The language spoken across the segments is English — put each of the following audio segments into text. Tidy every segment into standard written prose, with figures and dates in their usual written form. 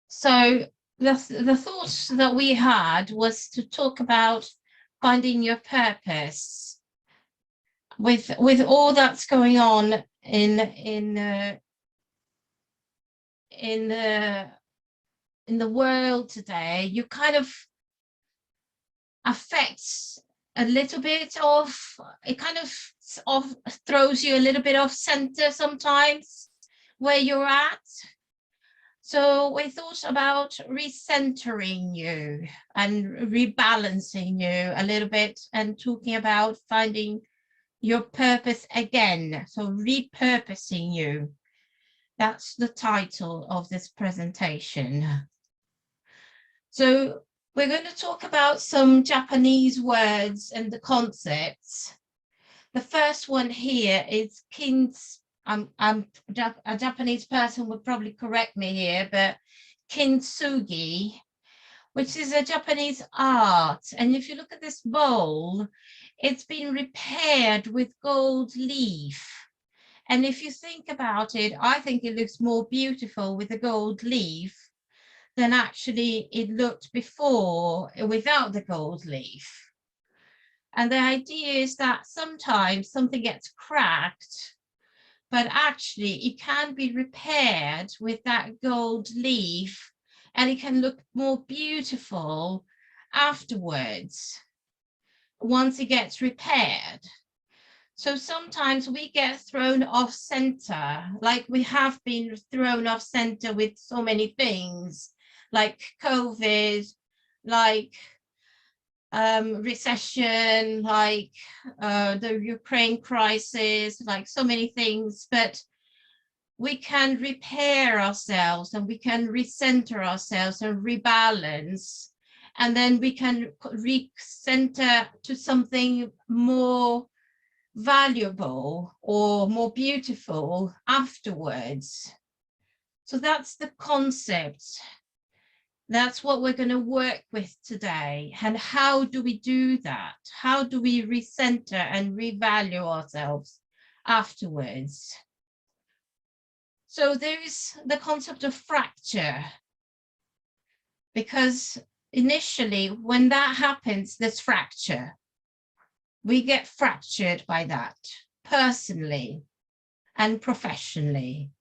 So the thought that we had was to talk about finding your purpose with all that's going on in the world today. You kind of affects a little bit of it, kind of throws you a little bit off center sometimes where you're at. So we thought about recentering you and rebalancing you a little bit and talking about finding your purpose again. So repurposing you. That's the title of this presentation. So we're going to talk about some Japanese words and the concepts. The first one here is a Japanese person would probably correct me here, but Kintsugi, which is a Japanese art. And if you look at this bowl, it's been repaired with gold leaf. And if you think about it, I think it looks more beautiful with the gold leaf than actually it looked before without the gold leaf. And the idea is that sometimes something gets cracked, but actually it can be repaired with that gold leaf and it can look more beautiful afterwards once it gets repaired. So sometimes we get thrown off center, like we have been thrown off center with so many things, like COVID, like recession, like the Ukraine crisis, like so many things, but we can repair ourselves and we can recenter ourselves and rebalance, and then we can recenter to something more valuable or more beautiful afterwards. So that's the concept. That's what we're going to work with today. And how do we do that? How do we recenter and revalue ourselves afterwards? So there is the concept of fracture, because initially when that happens, there's fracture. We get fractured by that personally and professionally,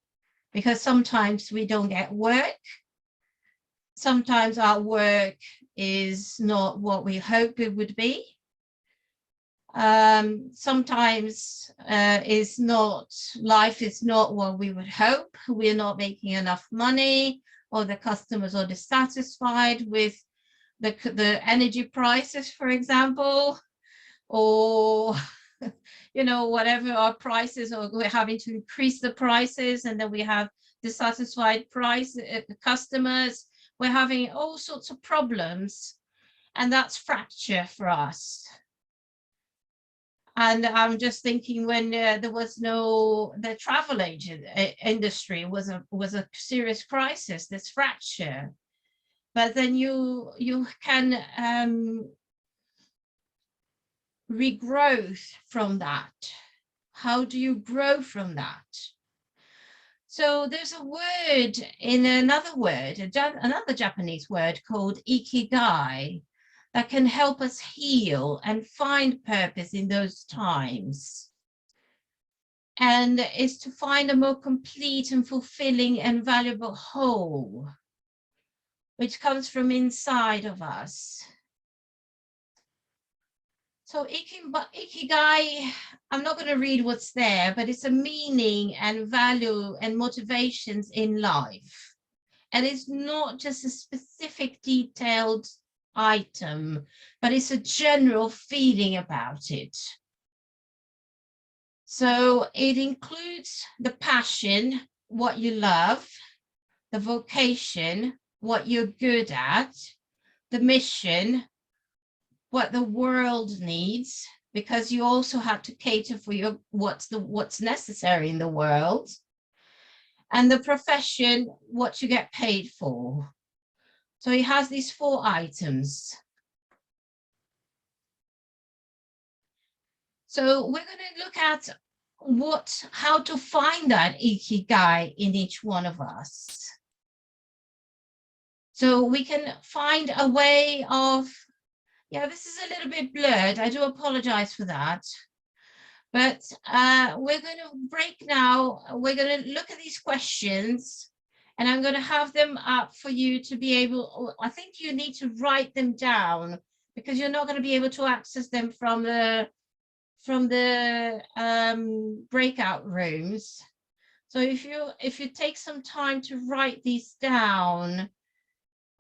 because sometimes we don't get work. Sometimes our work is not what we hope it would be. Sometimes life is not what we would hope. We're not making enough money, or the customers are dissatisfied with the energy prices, for example, or whatever our prices, or we're having to increase the prices, and then we have dissatisfied customers. We're having all sorts of problems, and that's fracture for us. And I'm just thinking, when there was the travel agent industry was a serious crisis, this fracture. But then you can regrowth from that. How do you grow from that? So there's a word in another Japanese word called Ikigai that can help us heal and find purpose in those times. And is to find a more complete and fulfilling and valuable whole, which comes from inside of us. So Ikigai, I'm not going to read what's there, but it's a meaning and value and motivations in life. And it's not just a specific detailed item, but it's a general feeling about it. So it includes the passion, what you love, the vocation, what you're good at, the mission, what the world needs, because you also have to cater for what's necessary in the world, and the profession, what you get paid for. So it has these 4 items. So we're going to look at how to find that Ikigai in each one of us. So we can find a way of, yeah, this is a little bit blurred. I do apologize for that. But we're going to break now. We're going to look at these questions, and I'm going to have them up for you to be able, I think you need to write them down, because you're not going to be able to access them from the breakout rooms. So if you take some time to write these down,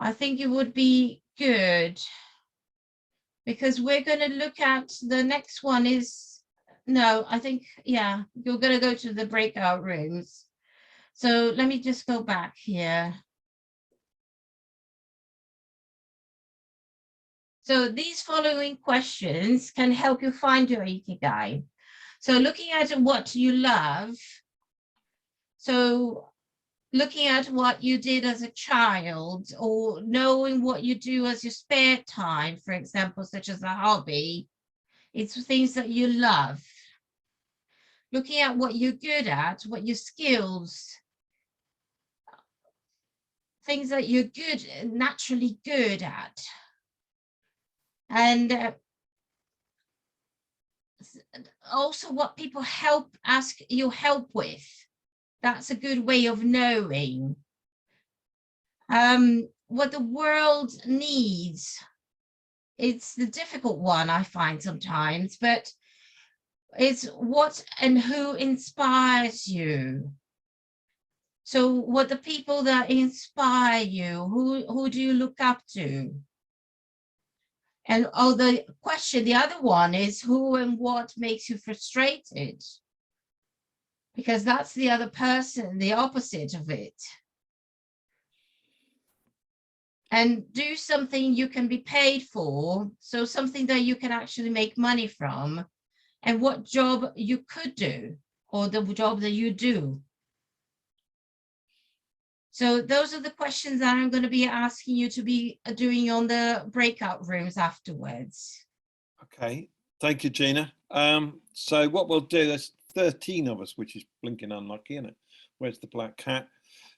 I think it would be good, because we're going to look at the next one is, no, I think, yeah, you're going to go to the breakout rooms. So let me just go back here. So these following questions can help you find your Ikigai. So looking at what you love, so looking at what you did as a child, or knowing what you do as your spare time, for example, such as a hobby, it's things that you love. Looking at what you're good at, what your skills, things that you're good, naturally good at. And also what people ask you help with. That's a good way of knowing. What the world needs. It's the difficult one, I find sometimes, but it's what and who inspires you. So what the people that inspire you, who do you look up to? And the question, the other one is who and what makes you frustrated? Because that's the other person, the opposite of it. And do something you can be paid for, so something that you can actually make money from, and what job you could do, or the job that you do. So those are the questions that I'm going to be asking you to be doing on the breakout rooms afterwards. Okay, thank you, Gina. So what we'll do, there's 13 of us, which is blinking unlucky, isn't it? Where's the black cat?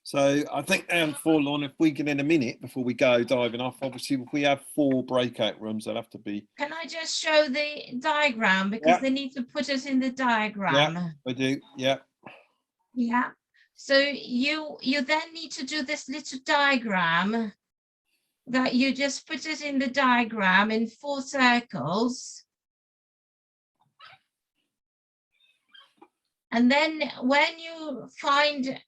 So I think forlorn, if we get in a minute before we go diving off, obviously if we have 4 breakout rooms, they'll have to be. Can I just show the diagram, because they need to put us in the diagram? Yeah, I do. Yeah. Yeah. So you then need to do this little diagram, that you just put it in the diagram in 4 circles. And then when you find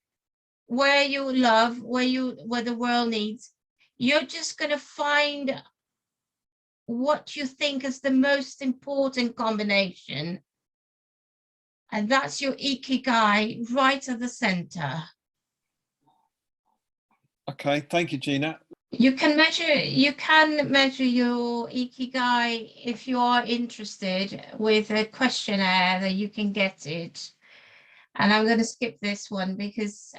where you love, where the world needs, you're just going to find what you think is the most important combination. And that's your Ikigai right at the center. Okay, thank you, Gina. You can measure your Ikigai if you are interested, with a questionnaire that you can get it. And I'm going to skip this one because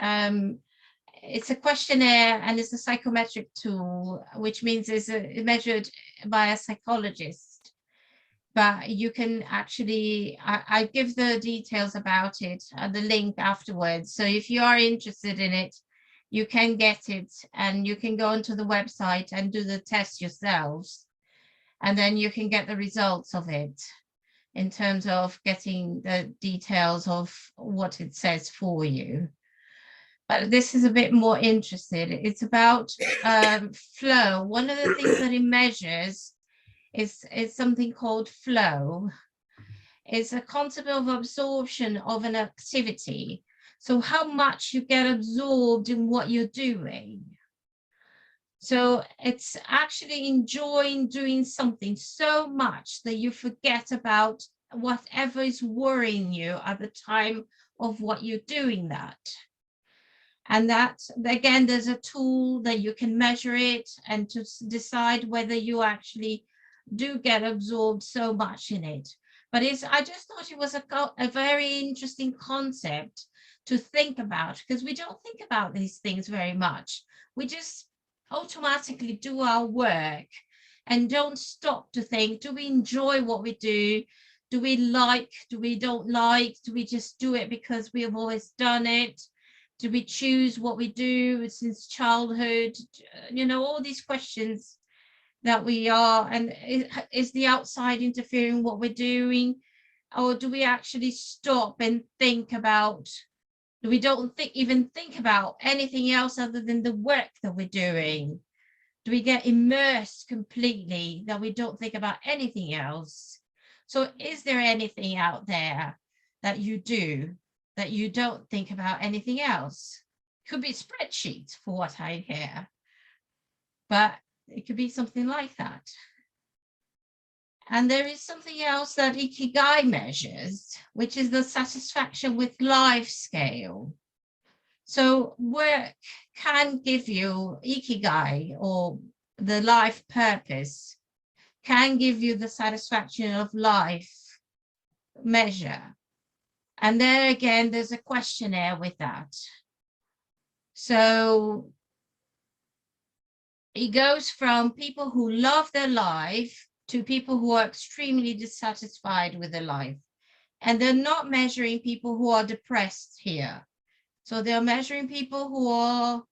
it's a questionnaire and it's a psychometric tool, which means it's measured by a psychologist. But you can actually, I give the details about it and the link afterwards. So if you are interested in it, you can get it, and you can go onto the website and do the test yourselves. And then you can get the results of it in terms of getting the details of what it says for you. But this is a bit more interested. It's about flow. One of the things that it measures is something called flow. It's a concept of absorption of an activity. So how much you get absorbed in what you're doing. So it's actually enjoying doing something so much that you forget about whatever is worrying you at the time of what you're doing that. And that, again, there's a tool that you can measure it and to decide whether you actually do get absorbed so much in it. But I just thought it was a very interesting concept to think about, because we don't think about these things very much. We just automatically do our work and don't stop to think, do we enjoy what we do? Do we like, do we don't like? Do we just do it because we have always done it? Do we choose what we do since childhood? You know, all these questions that we are, and is the outside interfering what we're doing? Or do we actually stop and think about, we don't even think about anything else other than the work that we're doing? Do we get immersed completely that we don't think about anything else? So is there anything out there that you do that you don't think about anything else? Could be spreadsheets for what I hear, but it could be something like that. And there is something else that Ikigai measures, which is the satisfaction with life scale. So work can give you Ikigai, or the life purpose, can give you the satisfaction of life measure. And there again, there's a questionnaire with that. So it goes from people who love their life to people who are extremely dissatisfied with their life. And they're not measuring people who are depressed here. So they're measuring people who are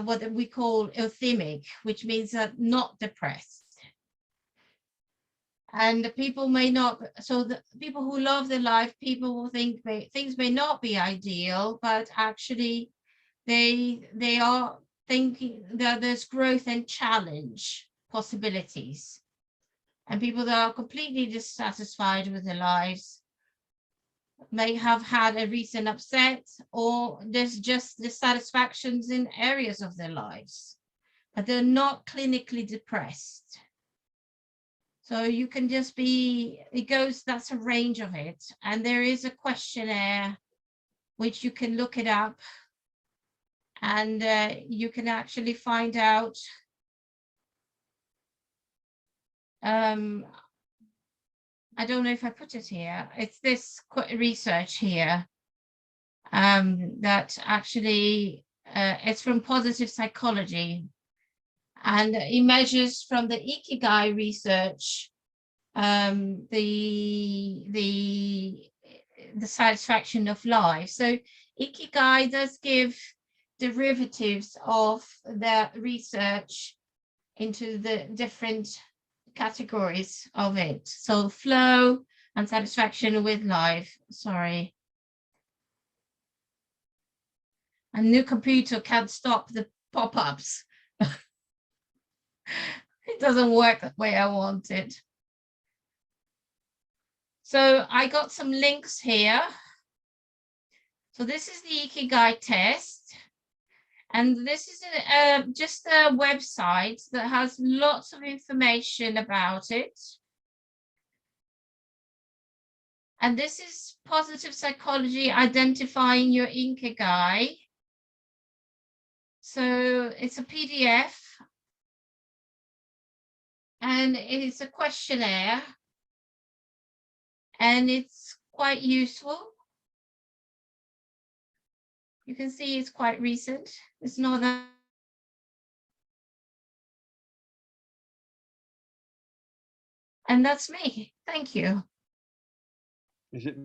what we call euthymic, which means that not depressed. And the people may not, so the people who love their life, people will think things may not be ideal, but actually they are thinking that there's growth and challenge possibilities. And people that are completely dissatisfied with their lives may have had a recent upset, or there's just dissatisfactions in areas of their lives, but they're not clinically depressed. So you can just be, it goes, that's a range of it. And there is a questionnaire which you can look it up, and you can actually find out I don't know if I put it here. It's this research here that actually it's from positive psychology, and it measures from the Ikigai research the satisfaction of life. So Ikigai does give derivatives of the research into the different categories of it. So flow and satisfaction with life. Sorry. A new computer can't stop the pop-ups. It doesn't work the way I want it. So I got some links here. So this is the Ikigai test. And this is just a website that has lots of information about it. And this is positive psychology, identifying your Ikigai. So it's a PDF. And it's a questionnaire. And it's quite useful. You can see it's quite recent. It's not that. And that's me. Thank you. Is it